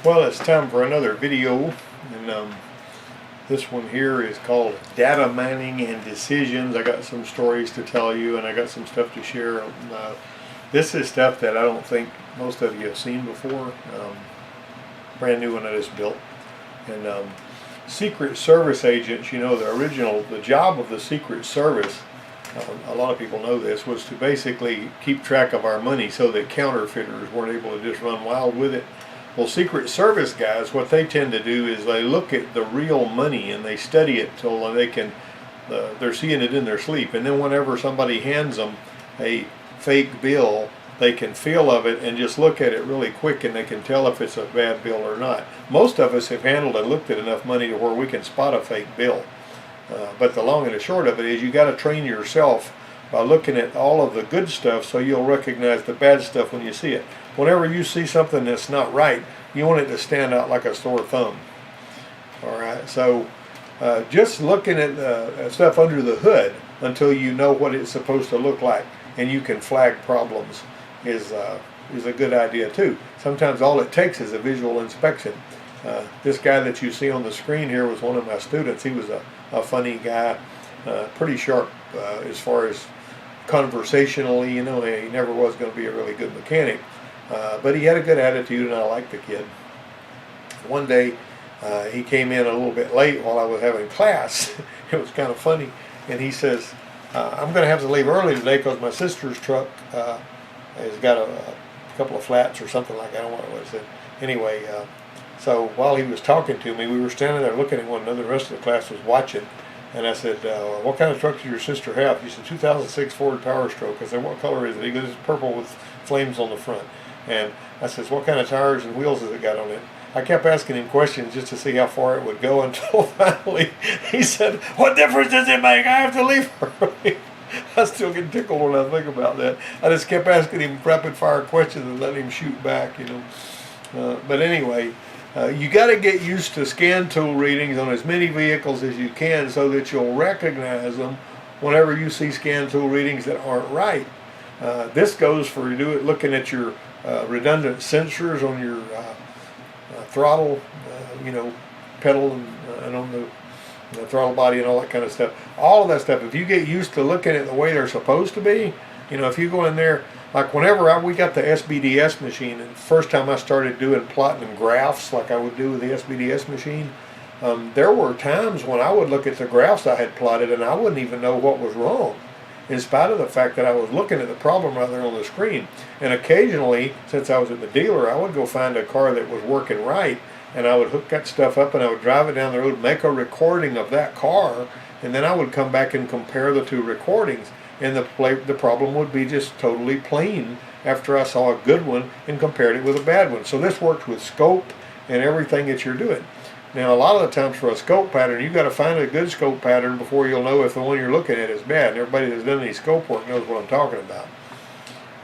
Well, it's time for another video, and this one here is called Data Mining and Decisions. I got some stories to tell you, and I got some stuff to share. This is stuff that I don't think most of you have seen before. Brand new one I just built. And Secret Service agents, you know, the job of the Secret Service, a lot of people know this, was to basically keep track of our money so that counterfeiters weren't able to just run wild with it. Well, Secret Service guys, what they tend to do is they look at the real money and they study it till they can, they're seeing it in their sleep. And then whenever somebody hands them a fake bill, they can feel of it and just look at it really quick, and they can tell if it's a bad bill or not. Most of us have handled and looked at enough money to where we can spot a fake bill. But the long and the short of it is you got to train yourself by looking at all of the good stuff so you'll recognize the bad stuff when you see it. Whenever you see something that's not right, you want it to stand out like a sore thumb. Alright, so just looking at stuff under the hood until you know what it's supposed to look like and you can flag problems is a good idea too. Sometimes all it takes is a visual inspection. This guy that you see on the screen here was one of my students. He was a funny guy, pretty sharp as far as conversationally, you know. He never was going to be a really good mechanic, but he had a good attitude, and I liked the kid. One day he came in a little bit late while I was having class. It was kind of funny, and he says, I'm going to have to leave early today because my sister's truck has got a couple of flats or something like that. I don't know what it was. Anyway, so while he was talking to me, we were standing there looking at one another. The rest of the class was watching. And I said, what kind of truck does your sister have? He said, 2006 Ford Power Stroke. I said, what color is it? He goes, it's purple with flames on the front. And I said, what kind of tires and wheels has it got on it? I kept asking him questions just to see how far it would go until finally he said, what difference does it make? I have to leave early. I still get tickled when I think about that. I just kept asking him rapid fire questions and letting him shoot back, you know. But anyway, you got to get used to scan tool readings on as many vehicles as you can so that you'll recognize them whenever you see scan tool readings that aren't right. This goes for looking at your redundant sensors on your throttle, you know, pedal and on the throttle body and all that kind of stuff. All of that stuff, if you get used to looking at the way they're supposed to be, you know, if you go in there, like whenever we got the SBDS machine, and the first time I started doing plotting and graphs like I would do with the SBDS machine, there were times when I would look at the graphs I had plotted and I wouldn't even know what was wrong, in spite of the fact that I was looking at the problem right there on the screen. And occasionally, since I was at the dealer, I would go find a car that was working right, and I would hook that stuff up and I would drive it down the road, make a recording of that car, and then I would come back and compare the two recordings. And the problem would be just totally plain after I saw a good one and compared it with a bad one. So this works with scope and everything that you're doing. Now, a lot of the times for a scope pattern, you've got to find a good scope pattern before you'll know if the one you're looking at is bad. And everybody that's done any scope work knows what I'm talking about.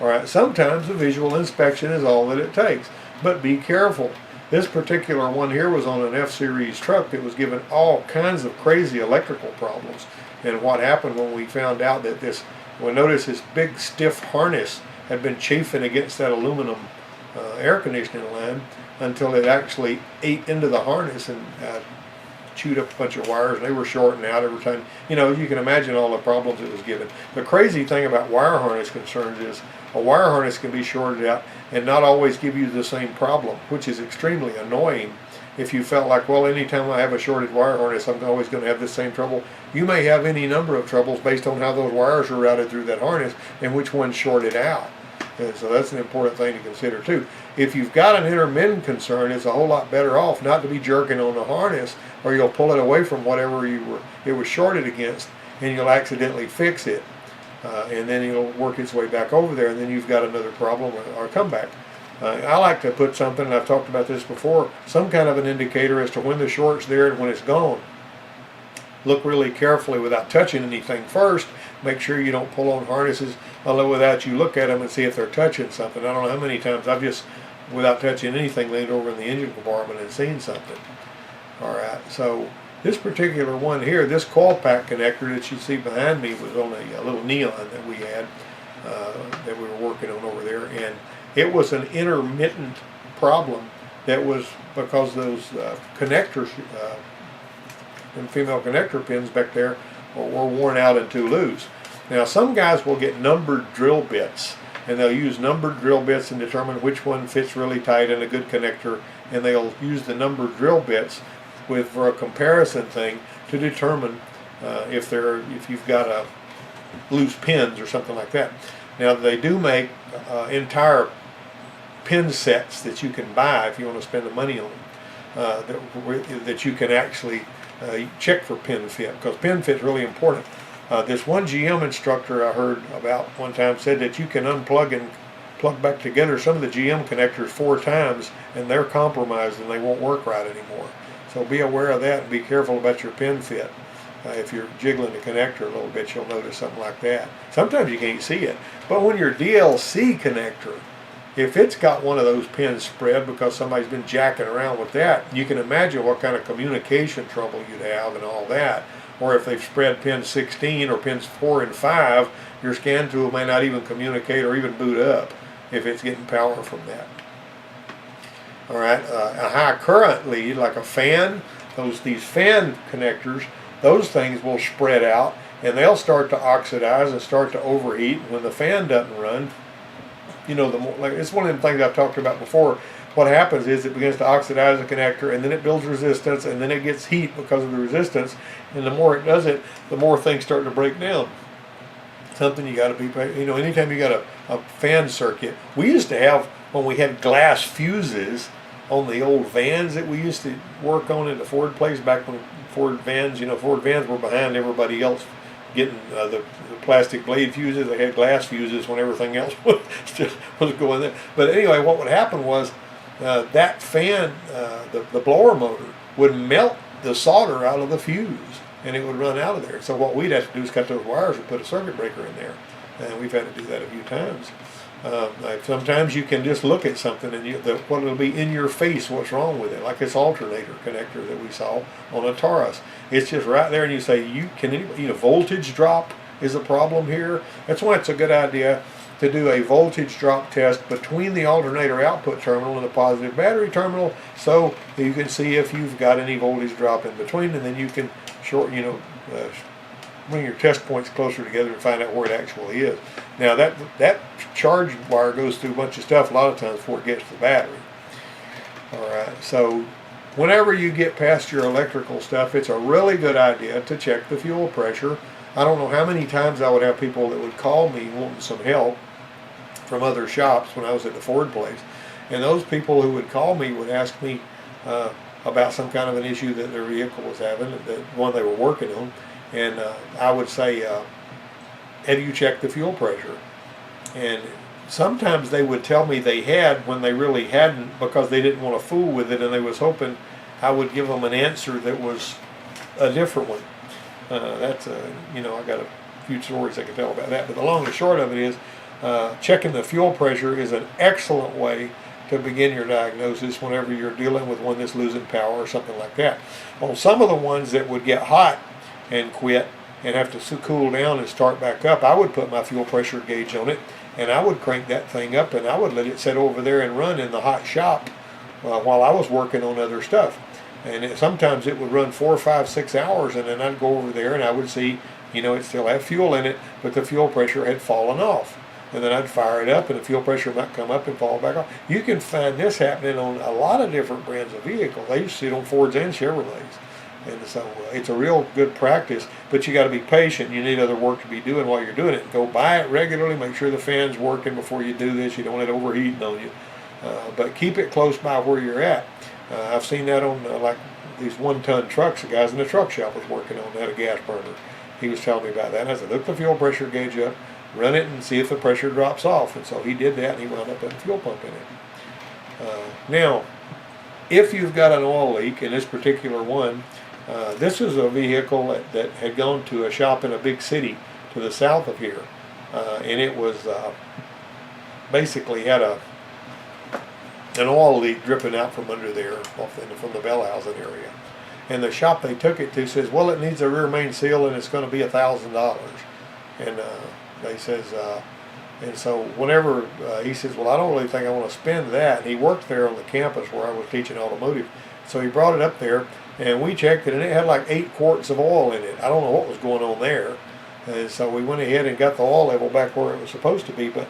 All right, sometimes a visual inspection is all that it takes, but be careful. This particular one here was on an F-Series truck that was given all kinds of crazy electrical problems. And what happened when we found out that we noticed this big stiff harness had been chafing against that aluminum air conditioning line until it actually ate into the harness and chewed up a bunch of wires, and they were shorting out every time. You know, you can imagine all the problems it was given. The crazy thing about wire harness concerns is a wire harness can be shorted out and not always give you the same problem, which is extremely annoying. If you felt like, well, anytime I have a shorted wire harness, I'm always going to have the same trouble. You may have any number of troubles based on how those wires are routed through that harness and which one's shorted out. And so that's an important thing to consider too. If you've got an intermittent concern, it's a whole lot better off not to be jerking on the harness, or you'll pull it away from whatever it was shorted against, and you'll accidentally fix it. And then it'll work its way back over there, and then you've got another problem or comeback. I like to put something, and I've talked about this before, some kind of an indicator as to when the short's there and when it's gone. Look really carefully without touching anything first. Make sure you don't pull on harnesses without you look at them and see if they're touching something. I don't know how many times I've just, without touching anything, leaned over in the engine compartment and seen something. Alright, so this particular one here, this coil pack connector that you see behind me was on a little neon that we had, that we were working on over there, and it was an intermittent problem that was because those connectors, and female connector pins back there were worn out and too loose. Now some guys will get numbered drill bits, and they'll use numbered drill bits and determine which one fits really tight in a good connector, and they'll use the numbered drill bits for a comparison thing to determine if you've got a loose pins or something like that. Now they do make entire pin sets that you can buy if you want to spend the money on them, that you can actually check for pin fit, because pin fit is really important. This one GM instructor I heard about one time said that you can unplug and plug back together some of the GM connectors 4 times and they're compromised and they won't work right anymore. So be aware of that and be careful about your pin fit. If you're jiggling the connector a little bit, you'll notice something like that. Sometimes you can't see it, but when your DLC connector, if it's got one of those pins spread because somebody's been jacking around with that, you can imagine what kind of communication trouble you'd have and all that. Or if they've spread pin 16 or pins 4 and 5, your scan tool may not even communicate or even boot up if it's getting power from that. All right, a high current lead like a fan, these fan connectors, those things will spread out and they'll start to oxidize and start to overheat. When the fan doesn't run, you know, it's one of the things I've talked about before. What happens is it begins to oxidize the connector, and then it builds resistance, and then it gets heat because of the resistance, and the more it does it, the more things start to break down. Something you got to be, you know, anytime you got a fan circuit. We used to have, when we had glass fuses on the old vans that we used to work on in the Ford place, back when Ford vans were behind everybody else getting the plastic blade fuses. They had glass fuses when everything else was going there. But anyway, what would happen was that fan, the blower motor, would melt the solder out of the fuse, and it would run out of there. So what we'd have to do is cut those wires and put a circuit breaker in there, and we've had to do that a few times. Sometimes you can just look at something and what will be in your face what's wrong with it, like this alternator connector that we saw on a Taurus. It's just right there, and you say, voltage drop is a problem here. That's why it's a good idea to do a voltage drop test between the alternator output terminal and the positive battery terminal, so you can see if you've got any voltage drop in between, and then you can bring your test points closer together and find out where it actually is. Now that charge wire goes through a bunch of stuff a lot of times before it gets to the battery. All right, so whenever you get past your electrical stuff, it's a really good idea to check the fuel pressure. I don't know how many times I would have people that would call me wanting some help from other shops when I was at the Ford place, and those people who would call me would ask me about some kind of an issue that their vehicle was having, the one they were working on, and I would say, have you checked the fuel pressure? And sometimes they would tell me they had when they really hadn't, because they didn't want to fool with it, and they was hoping I would give them an answer that was a different one. I got a few stories I can tell about that, but the long and short of it is, checking the fuel pressure is an excellent way to begin your diagnosis whenever you're dealing with one that's losing power or something like that. On some of the ones that would get hot and quit and have to cool down and start back up, I would put my fuel pressure gauge on it, and I would crank that thing up, and I would let it sit over there and run in the hot shop while I was working on other stuff. And sometimes it would run 4, 5, 6 hours, and then I'd go over there and I would see, it still had fuel in it, but the fuel pressure had fallen off. And then I'd fire it up, and the fuel pressure might come up and fall back off. You can find this happening on a lot of different brands of vehicles. I used to see it on Fords and Chevrolets. And so it's a real good practice, but you got to be patient. You need other work to be doing while you're doing it. Go buy it regularly. Make sure the fan's working before you do this. You don't want it overheating on you. But keep it close by where you're at. I've seen that on like these 1-ton trucks. The guys in the truck shop was working on that, a gas burner. He was telling me about that. And I said, look the fuel pressure gauge up, run it, and see if the pressure drops off. And so he did that, and he wound up putting a fuel pump in it. Now, if you've got an oil leak, in this particular one, this is a vehicle that had gone to a shop in a big city to the south of here, and it was basically had an oil leak dripping out from under there, from the bell housing area. And the shop they took it to says, well, it needs a rear main seal, and it's going to be $1,000. And they says, And so whenever he says, well, I don't really think I want to spend that. And he worked there on the campus where I was teaching automotive. So he brought it up there, and we checked it, and it had like 8 quarts of oil in it. I don't know what was going on there. And so we went ahead and got the oil level back where it was supposed to be. But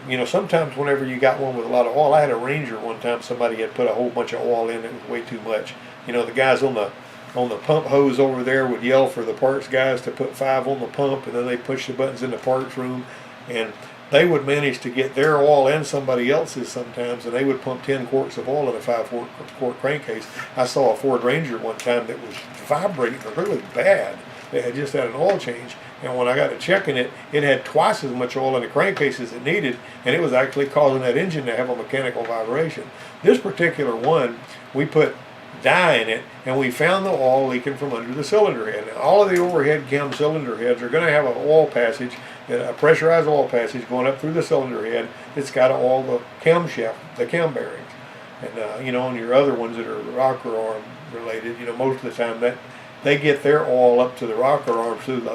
you know, sometimes whenever you got one with a lot of oil, I had a Ranger one time, somebody had put a whole bunch of oil in, it was way too much. You know, the guys on the pump hose over there would yell for the parts guys to put 5 on the pump, and then they push the buttons in the parts room, and they would manage to get their oil and somebody else's sometimes, and they would pump 10 quarts of oil in a 5-quart crankcase. I saw a Ford Ranger one time that was vibrating really bad. They had just had an oil change, and when I got to checking it, it had twice as much oil in the crankcase as it needed, and it was actually causing that engine to have a mechanical vibration. This particular one, we put dye in it, and we found the oil leaking from under the cylinder head. Now, all of the overhead cam cylinder heads are going to have an oil passage, a pressurized oil passage going up through the cylinder head that's got to oil the camshaft, the cam bearings. And you know, on your other ones that are rocker arm related, you know, most of the time that they get their oil up to the rocker arms through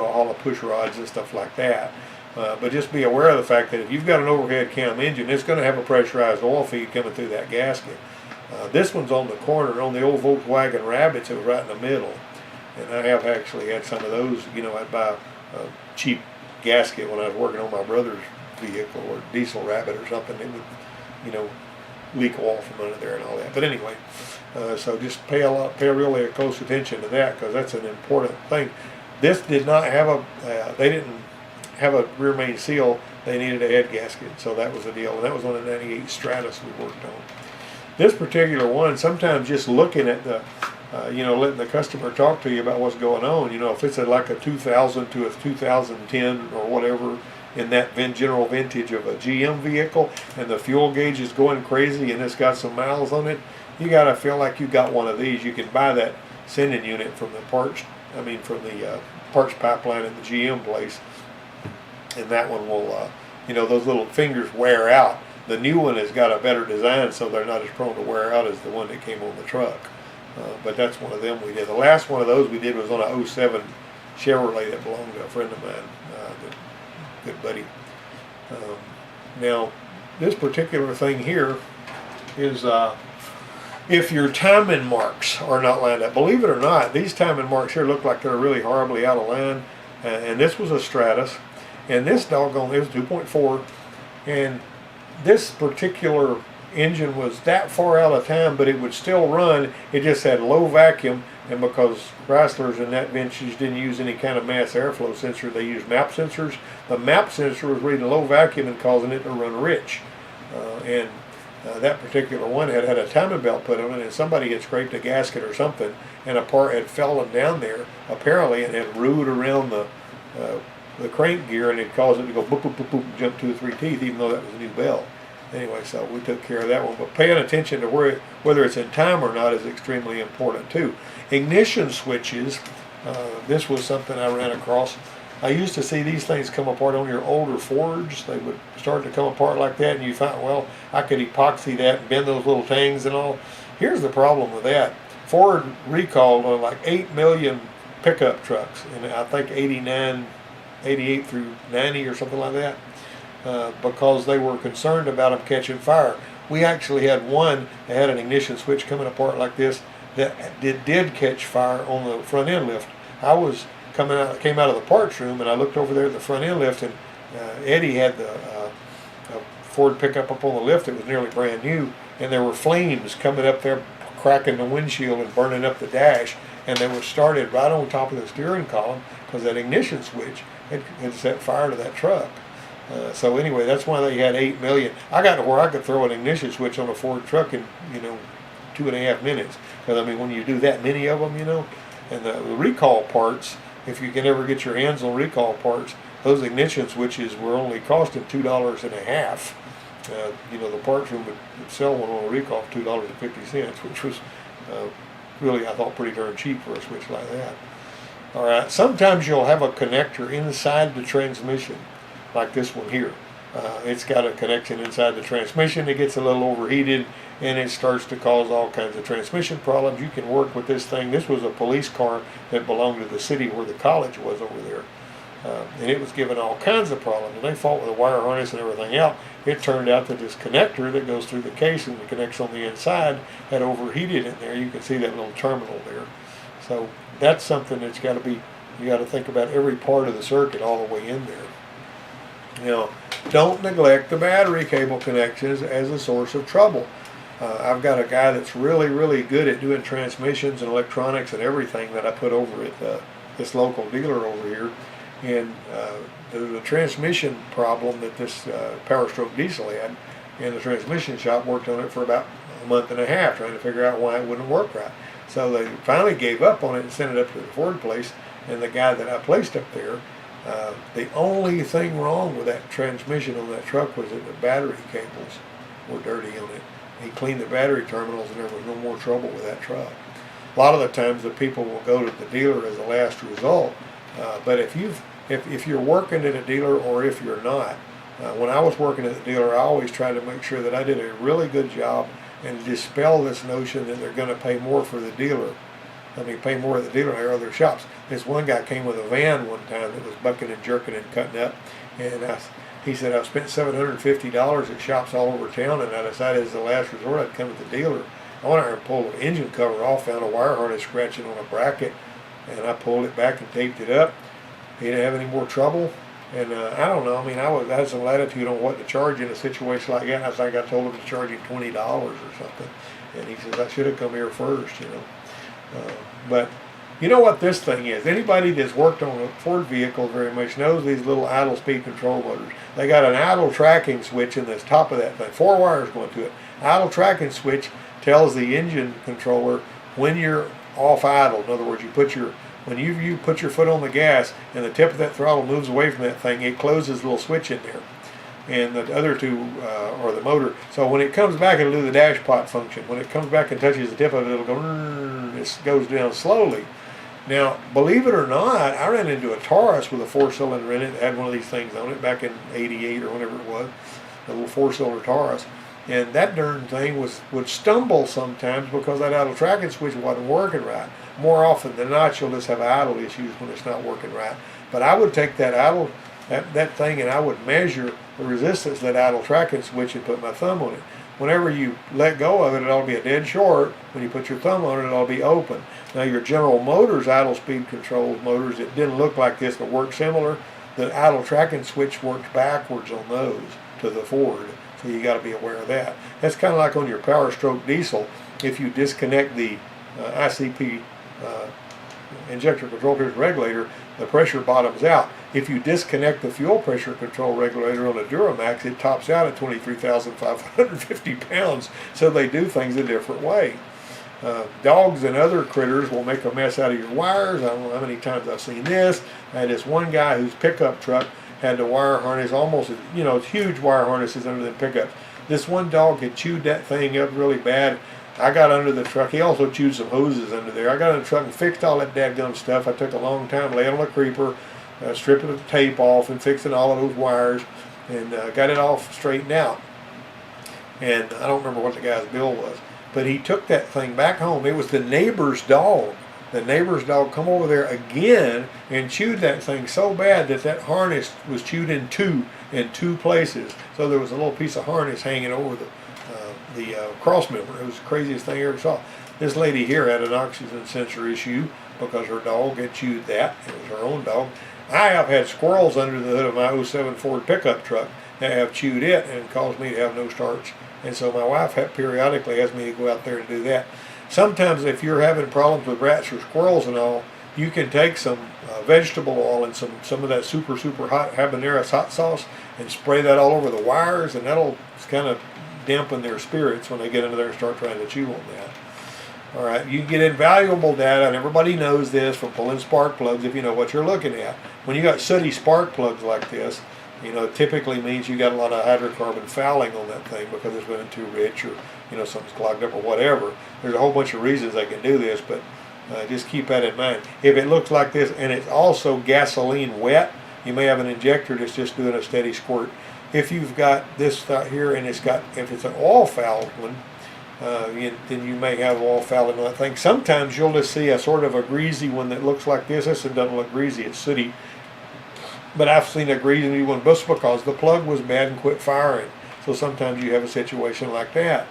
all the push rods and stuff like that. But just be aware of the fact that if you've got an overhead cam engine, it's going to have a pressurized oil feed coming through that gasket. This one's on the corner on the old Volkswagen Rabbits. It was right in the middle, and I have actually had some of those. You know, I'd buy a cheap gasket when I was working on my brother's vehicle or diesel Rabbit or something. It would, you know, leak oil from under there and all that. But anyway, so just pay really close attention to that, because that's an important thing. This did not have a, they didn't have a rear main seal. They needed a head gasket, so that was the deal. And that was on a '98 Stratus we worked on. This particular one, sometimes just looking at the, you know, letting the customer talk to you about what's going on. You know, if it's like a 2000 to a 2010 or whatever in that general vintage of a GM vehicle, and the fuel gauge is going crazy and it's got some miles on it, you got to feel like you got one of these. You can buy that sending unit from the parts, from the parts pipeline in the GM place, and that one will, you know, those little fingers wear out. The new one has got a better design, so they're not as prone to wear out as the one that came on the truck. But that's one of them we did. The last one of those we did was on a '07 Chevrolet that belonged to a friend of mine, good buddy. Now, this particular thing here is if your timing marks are not lined up. Believe it or not, these timing marks here look like they're really horribly out of line. And this was a Stratus, and this doggone, it was 2.4, and this particular engine was that far out of time, but it would still run. It just had low vacuum, and because Chryslers in that vintage didn't use any kind of mass airflow sensor, they used map sensors. The map sensor was reading low vacuum and causing it to run rich. That particular one had a timing belt put on it, and somebody had scraped a gasket or something, and a part had fallen down there, apparently, and had rued around the crank gear, and it caused it to go boop, boop, boop, boop, jump 2 or 3 teeth, even though that was a new belt. Anyway, so we took care of that one. But paying attention to whether it's in time or not is extremely important too. Ignition switches, this was something I ran across. I used to see these things come apart on your older Fords. They would start to come apart like that, and you find, well, I could epoxy that and bend those little tangs and all. Here's the problem with that. Ford recalled on like 8 million pickup trucks, and I think 88 through 90 or something like that, because they were concerned about them catching fire. We actually had one that had an ignition switch coming apart like this that did catch fire on the front end lift. I was came out of the parts room, and I looked over there at the front end lift, and Eddie had the Ford pickup up on the lift. It was nearly brand new, and there were flames coming up there, cracking the windshield and burning up the dash, and they were started right on top of the steering column because that ignition switch had set fire to that truck. So anyway, that's why they had 8 million. I got to where I could throw an ignition switch on a Ford truck in 2.5 minutes. Because I mean, when you do that many of them, and the recall parts, if you can ever get your hands on recall parts, those ignition switches were only costing $2.50. The parts room would sell one on a recall for $2.50, which was really, I thought, pretty darn cheap for a switch like that. All right, sometimes you'll have a connector inside the transmission, like this one here. It's got a connection inside the transmission. It gets a little overheated, and it starts to cause all kinds of transmission problems. You can work with this thing. This was a police car that belonged to the city where the college was over there. and it was giving all kinds of problems. And they fought with the wire harness and everything else. It turned out that this connector that goes through the case and connects on the inside had overheated in there. You can see that little terminal there. So that's something that's got to be, you got to think about every part of the circuit all the way in there. Now, don't neglect the battery cable connections as a source of trouble. I've got a guy that's really, really good at doing transmissions and electronics and everything that I put over at this local dealer over here. And the transmission problem that this Power Stroke diesel had, and the transmission shop worked on it for about a month and a half trying to figure out why it wouldn't work right. So they finally gave up on it and sent it up to the Ford place. And the guy that I placed up there, the only thing wrong with that transmission on that truck was that the battery cables were dirty on it. He cleaned the battery terminals and there was no more trouble with that truck. A lot of the times the people will go to the dealer as a last result, but if you're working at a dealer or if you're not, when I was working at the dealer, I always tried to make sure that I did a really good job and dispel this notion that they're going to pay more for the dealer. I mean, pay more at the dealer than at other shops. This one guy came with a van one time that was bucking and jerking and cutting up, and he said, I've spent $750 at shops all over town, and I decided as the last resort I'd come to the dealer. I went out there and pulled the engine cover off, found a wire harness scratching on a bracket, and I pulled it back and taped it up. He didn't have any more trouble. And I don't know, I mean, I had some latitude on what to charge in a situation like that. And I think I told him to charge him $20 or something. And he says, I should have come here first, you know. But you know what this thing is? Anybody that's worked on a Ford vehicle very much knows these little idle speed control motors. They got an idle tracking switch in the top of that thing, 4 wires going to it. Idle tracking switch tells the engine controller when you're off idle. In other words, when you put your foot on the gas and the tip of that throttle moves away from that thing, it closes a little switch in there. And the other two are the motor. So when it comes back, it'll do the dash pot function. When it comes back and touches the tip of it, it'll go, it goes down slowly. Now, believe it or not, I ran into a Taurus with a 4-cylinder in it that had one of these things on it back in '88 or whenever it was, a little 4-cylinder Taurus. And that darn thing would stumble sometimes because that idle tracking switch wasn't working right. More often than not, you'll just have idle issues when it's not working right. But I would take that thing and I would measure the resistance of that idle tracking switch and put my thumb on it. Whenever you let go of it, it ought to be a dead short. When you put your thumb on it, it ought to be open. Now your General Motors idle speed control motors, it didn't look like this but worked similar. The idle tracking switch works backwards on those to the Ford. So you got to be aware of that. That's kind of like on your Power Stroke diesel. If you disconnect the ICP injector control pressure regulator, the pressure bottoms out. If you disconnect the fuel pressure control regulator on a Duramax, it tops out at 23,550 pounds. So they do things a different way. Dogs and other critters will make a mess out of your wires. I don't know how many times I've seen this. I had this one guy whose pickup truck had the wire harness almost, huge wire harnesses under the pickups. This one dog had chewed that thing up really bad. I got under the truck. He also chewed some hoses under there. I got in the truck and fixed all that dadgum stuff. I took a long time, laid on a creeper, stripping the tape off and fixing all of those wires, and got it all straightened out. And I don't remember what the guy's bill was, but he took that thing back home. It was the neighbor's dog. The neighbor's dog come over there again and chewed that thing so bad that harness was chewed in two places. So there was a little piece of harness hanging over the cross member. It was the craziest thing I ever saw. This lady here had an oxygen sensor issue because her dog had chewed that. It was her own dog. I have had squirrels under the hood of my '07 Ford pickup truck that have chewed it and caused me to have no starts. And so my wife periodically has me to go out there and do that. Sometimes if you're having problems with rats or squirrels and all, you can take some vegetable oil and some of that super hot habanero hot sauce and spray that all over the wires, and that'll kind of dampen their spirits when they get into there and start trying to chew on that. All right, you get invaluable data, and everybody knows this from pulling spark plugs if you know what you're looking at. When you got sooty spark plugs like this, it typically means you got a lot of hydrocarbon fouling on that thing because it's been too rich or something's clogged up or whatever. There's a whole bunch of reasons they can do this, but just keep that in mind. If it looks like this and it's also gasoline wet, you may have an injector that's just doing a steady squirt. If you've got this here and if it's an oil fouled one, then you may have oil fouling on that thing. Sometimes you'll just see a sort of a greasy one that looks like this. This one doesn't look greasy, it's sooty. But I've seen a reason one bust because the plug was bad and quit firing. So sometimes you have a situation like that.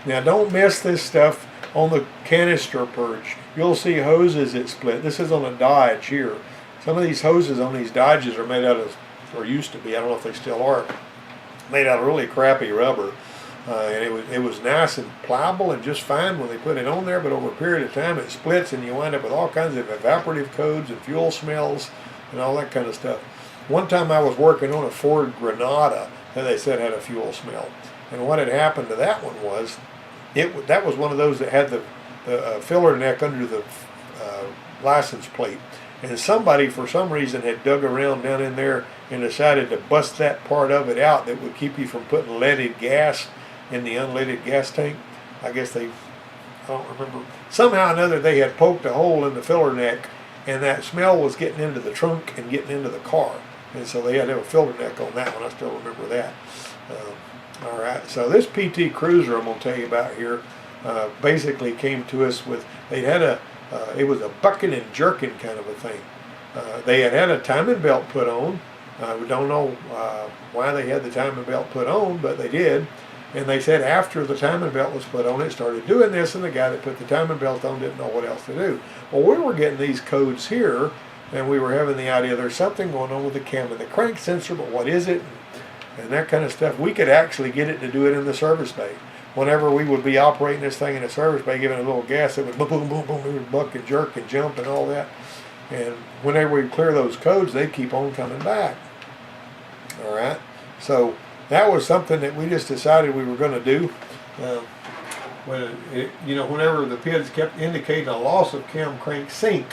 Now don't miss this stuff on the canister purge. You'll see hoses that split. This is on a Dodge here. Some of these hoses on these Dodges are made out of, or used to be, I don't know if they still are, made out of really crappy rubber. And it was nice and pliable and just fine when they put it on there, but over a period of time it splits and you wind up with all kinds of evaporative codes and fuel smells and all that kind of stuff. One time I was working on a Ford Granada that they said had a fuel smell. And what had happened to that one was, that was one of those that had the filler neck under the license plate. And somebody, for some reason, had dug around down in there and decided to bust that part of it out that would keep you from putting leaded gas in the unleaded gas tank. I guess I don't remember. Somehow or another they had poked a hole in the filler neck, and that smell was getting into the trunk and getting into the car. And so they had to have a filler neck on that one. I still remember that. All right, so this PT Cruiser I'm going to tell you about here basically came to us with, they had it was a bucking and jerking kind of a thing. They had a timing belt put on. We don't know why they had the timing belt put on, but they did. And they said after the timing belt was put on, it started doing this, and the guy that put the timing belt on didn't know what else to do. Well, we were getting these codes here, and we were having the idea there's something going on with the cam and the crank sensor, but what is it? And that kind of stuff. We could actually get it to do it in the service bay. Whenever we would be operating this thing in the service bay, giving it a little gas, it would boom, boom, boom, boom, it would buck and jerk and jump and all that. And whenever we clear those codes, they keep on coming back. All right. So that was something that we just decided we were going to do. Whenever the PIDs kept indicating a loss of cam crank sync,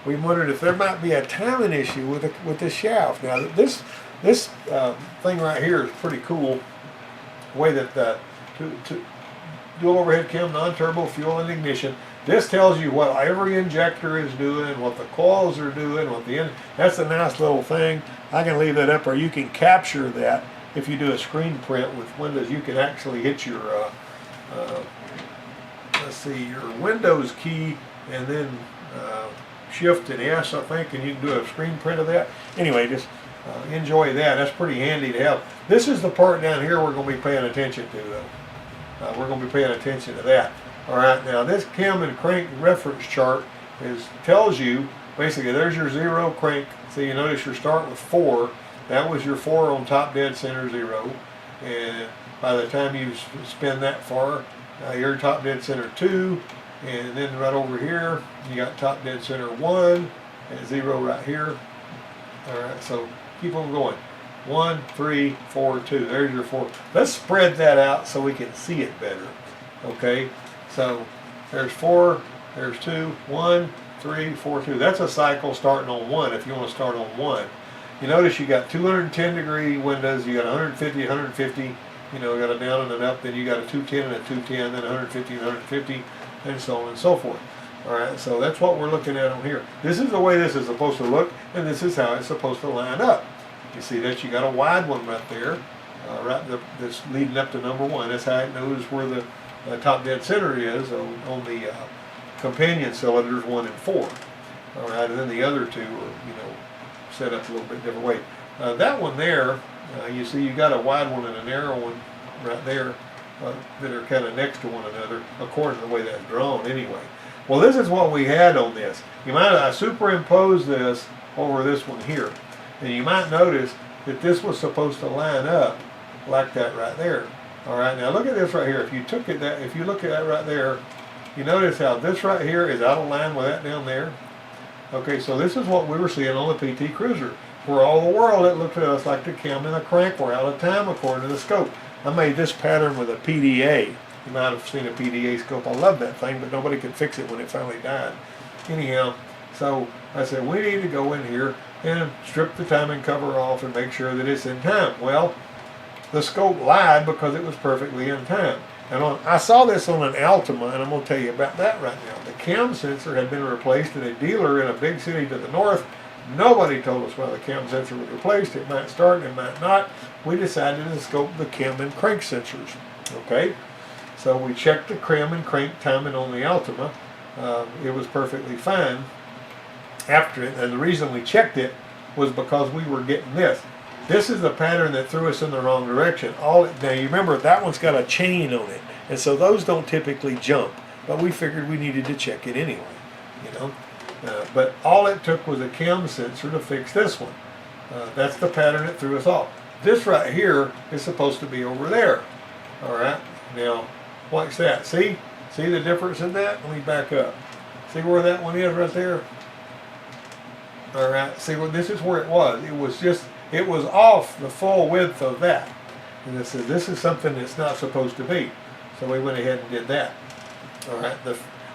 we wondered if there might be a timing issue with the shaft. Now this thing right here is pretty cool. The way that dual overhead cam, non-turbo, fuel and ignition. This tells you what every injector is doing, what the coils are doing, that's a nice little thing. I can leave that up, or you can capture that if you do a screen print with Windows. You can actually hit your your Windows key and then Shift and S, I think, and you can do a screen print of that. Anyway, just enjoy that. That's pretty handy to have. This is the part down here we're going to be paying attention to, though. We're going to be paying attention to that. All right, now this cam and crank reference chart tells you, basically, there's your zero crank. So you notice you're starting with 4. That was your 4 on top dead center 0. And by the time you spin that far, you're top dead center 2. And then right over here, you got top dead center 1 and 0 right here. All right, so keep on going. 1, 3, 4, 2. There's your 4. Let's spread that out so we can see it better. Okay, so there's 4, there's 2, 1, 3, 4, 2. That's a cycle starting on 1 if you want to start on 1. You notice you got 210 degree windows, you got 150, 150, you got a down and an up, then you got a 210 and a 210, then 150 and 150, and so on and so forth. All right, so that's what we're looking at on here. This is the way this is supposed to look, and this is how it's supposed to line up. You see that you got a wide one right there, that's leading up to number 1. That's how it knows where the top dead center is on the companion cylinders 1 and 4. All right, and then the other two are, set up a little bit different way. That one there, you see you got a wide one and a narrow one right there that are kind of next to one another, according to the way that's drawn anyway. Well, this is what we had on this. I superimposed this over this one here. And you might notice that this was supposed to line up like that right there. All right, now look at this right here. If you look at that right there, you notice how this right here is out of line with that down there. Okay, so this is what we were seeing on the PT Cruiser. For all the world, it looked to us like the cam and the crank were out of time according to the scope. I made this pattern with a PDA. You might have seen a PDA scope. I love that thing, but nobody could fix it when it finally died. Anyhow, so I said, we need to go in here and strip the timing cover off and make sure that it's in time. Well, the scope lied because it was perfectly in time. And I saw this on an Altima, and I'm going to tell you about that right now. The cam sensor had been replaced at a dealer in a big city to the north. Nobody told us why the cam sensor was replaced. It might start, it might not. We decided to scope the cam and crank sensors. Okay, so we checked the cam and crank timing on the Altima. It was perfectly fine. And the reason we checked it was because we were getting this. This is the pattern that threw us in the wrong direction. Now you remember that one's got a chain on it, and so those don't typically jump. But we figured we needed to check it anyway, you know. But all it took was a chem sensor to fix this one. That's the pattern that threw us off. This right here is supposed to be over there. All right. Now, what's that? See the difference in that? Let me back up. See where that one is right there? All right. See, well, this is where it was. It was off the full width of that. And this is something that's not supposed to be. So we went ahead and did that. All right.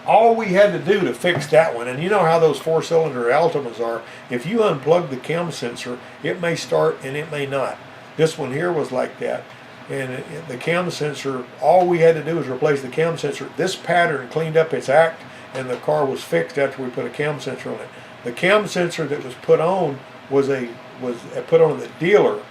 All we had to do to fix that one, and you know how those 4-cylinder Altimas are, if you unplug the chem sensor, it may start and it may not. This one here was like that. And the chem sensor, all we had to do was replace the chem sensor. This pattern cleaned up its act, and the car was fixed after we put a chem sensor on it. The chem sensor that was put on was put on the dealer,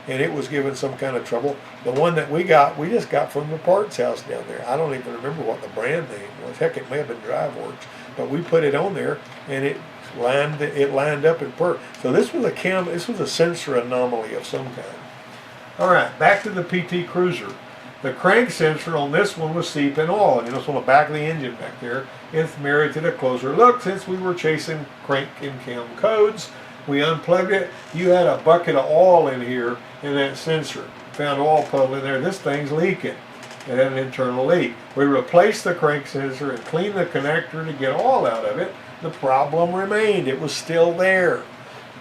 and it was given some kind of trouble. The one that we just got from the parts house down there. I don't even remember what the brand name was. Heck, it may have been DriveWorks, but we put it on there, and it lined up and perfect. So this was a sensor anomaly of some kind. All right, back to the PT Cruiser. The crank sensor on this one was seeping oil. You know, it's on the back of the engine back there. It's merited a closer look since we were chasing crank and cam codes. We unplugged it. You had a bucket of oil in here in that sensor. Found oil puddle in there. This thing's leaking. It had an internal leak. We replaced the crank sensor and cleaned the connector to get oil out of it. The problem remained. It was still there.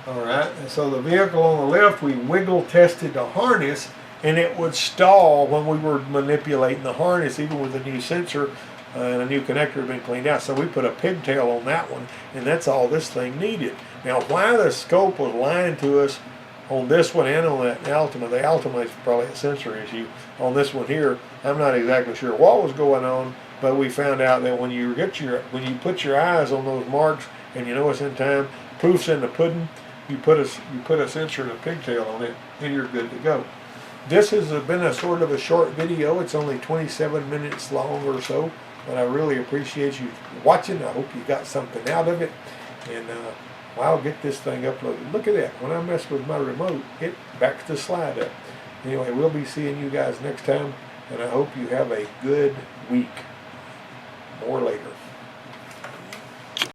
All right, and so the vehicle on the left, we wiggle tested the harness, and it would stall when we were manipulating the harness, even with a new sensor and a new connector had been cleaned out. So we put a pigtail on that one, and that's all this thing needed. Now, why the scope was lying to us on this one and on that Altima, the Altima is probably a sensor issue. On this one here, I'm not exactly sure what was going on, but we found out that when you put your eyes on those marks, and you know it's in time, proof's in the pudding. You put a sensor and a pigtail on it, and you're good to go. This has been a sort of a short video. It's only 27 minutes long or so, but I really appreciate you watching. I hope you got something out of it, and I'll get this thing uploaded. Look at that. When I mess with my remote, it backs the slide up. Anyway, we'll be seeing you guys next time, and I hope you have a good week. More later.